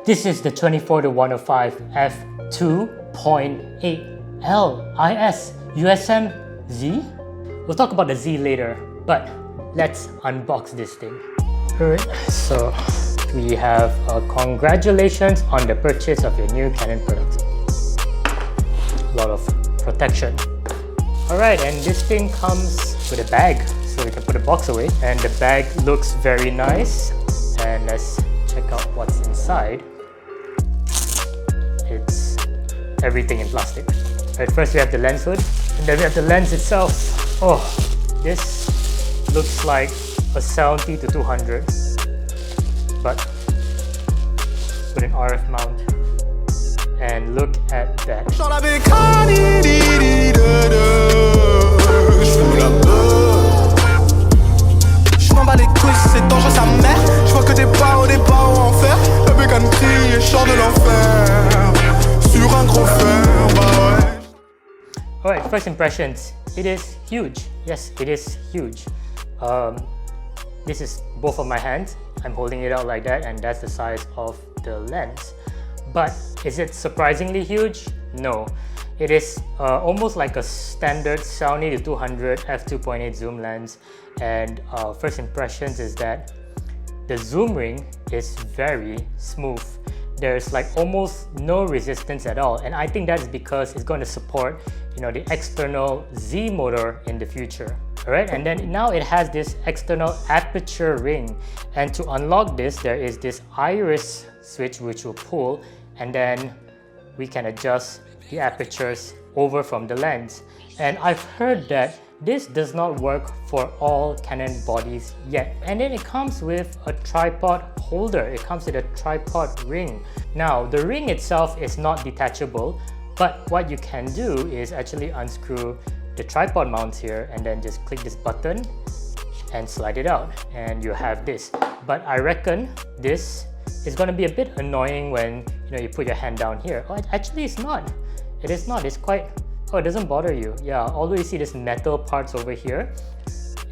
This is the 24-105 f2.8 LIS USM Z. We'll talk about the Z later, but let's unbox this thing. Alright, so we have congratulations on the purchase of your new Canon product. A lot of protection. Alright, and this thing comes with a bag, so we can put the box away. And the bag looks very nice. And let's check out what's inside. It's everything in plastic. Alright, first we have the lens hood, and then we have the lens itself. Oh, this looks like a 70 to 200, but with an RF mount. And look at that. Alright, first impressions. It is huge. Yes, it is huge. This is both of my hands. I'm holding it out like that, and that's the size of the lens. But is it surprisingly huge? No. It is almost like a standard 70 to 200 f2.8 zoom lens, and first impressions is that the zoom ring is very smooth. There's like almost no resistance at all, and I think that's because it's going to support, the external Z motor in the future. Alright, and then now it has this external aperture ring, and to unlock this there is this iris switch which will pull, and then we can adjust the apertures over from the lens. And I've heard that this does not work for all Canon bodies yet. And then it comes with a tripod holder. It comes with a tripod ring. Now, the ring itself is not detachable, but what you can do is actually unscrew the tripod mounts here and then just click this button and slide it out, and you have this. But I reckon this is going to be a bit annoying when you put your hand down here. Oh, actually it's not. It is not. It's quite... Oh, it doesn't bother you. Yeah, although you see this metal parts over here,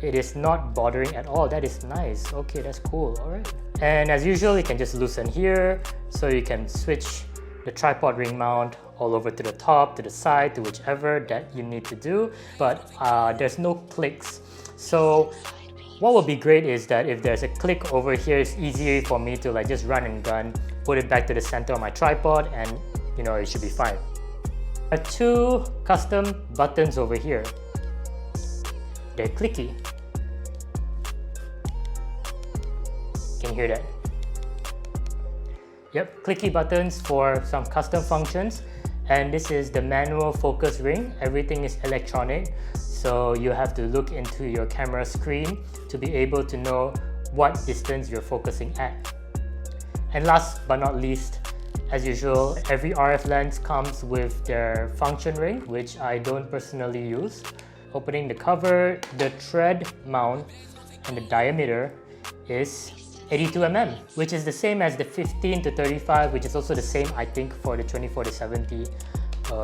it is not bothering at all. That is nice. Okay, that's cool. Alright. And as usual, you can just loosen here, so you can switch the tripod ring mount all over to the top, to the side, to whichever that you need to do. But there's no clicks. So what would be great is that if there's a click over here, it's easier for me to just run and gun, put it back to the center of my tripod, and it should be fine. There are two custom buttons over here. They're clicky. Can you hear that? Yep, clicky buttons for some custom functions. And this is the manual focus ring. Everything is electronic, so you have to look into your camera screen to be able to know what distance you're focusing at. And last but not least, as usual, every RF lens comes with their function ring, which I don't personally use. Opening the cover, the thread mount and the diameter is 82 mm, which is the same as the 15 to 35, which is also the same, I think, for the 24 to 70.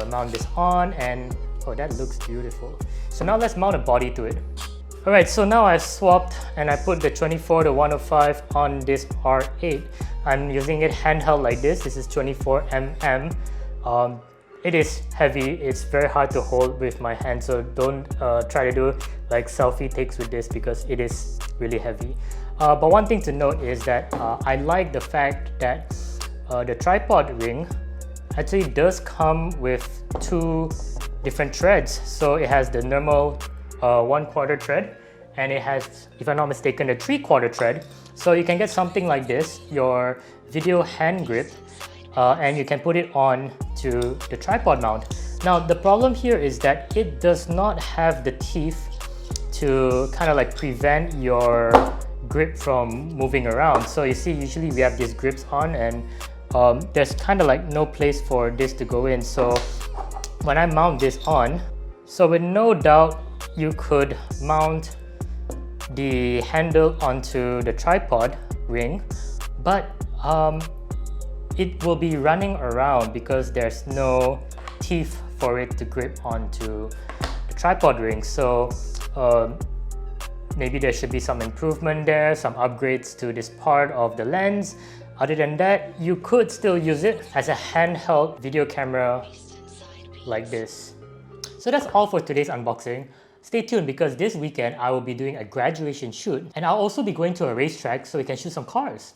Mount this on, and oh, that looks beautiful. So now let's mount a body to it. Alright, so now I've swapped and I put the 24 to 105 on this R8. I'm using it handheld like this. This is 24 mm. It is heavy. It's very hard to hold with my hand, so don't try to do selfie takes with this because it is really heavy. But one thing to note is that I like the fact that the tripod ring actually does come with two different threads. So it has the normal 1/4 thread, and it has, if I'm not mistaken, a 3/4 thread. So you can get something like this, your video hand grip, and you can put it on to the tripod mount. Now the problem here is that it does not have the teeth to prevent your grip from moving around. So you see, usually we have these grips on, and there's no place for this to go in. So when I mount this on, so with no doubt you could mount the handle onto the tripod ring, but it will be running around because there's no teeth for it to grip onto the tripod ring. So maybe there should be some improvement there, some upgrades to this part of the lens. Other than that, you could still use it as a handheld video camera like this. So that's all for today's unboxing. Stay tuned because this weekend I will be doing a graduation shoot and I'll also be going to a racetrack so we can shoot some cars.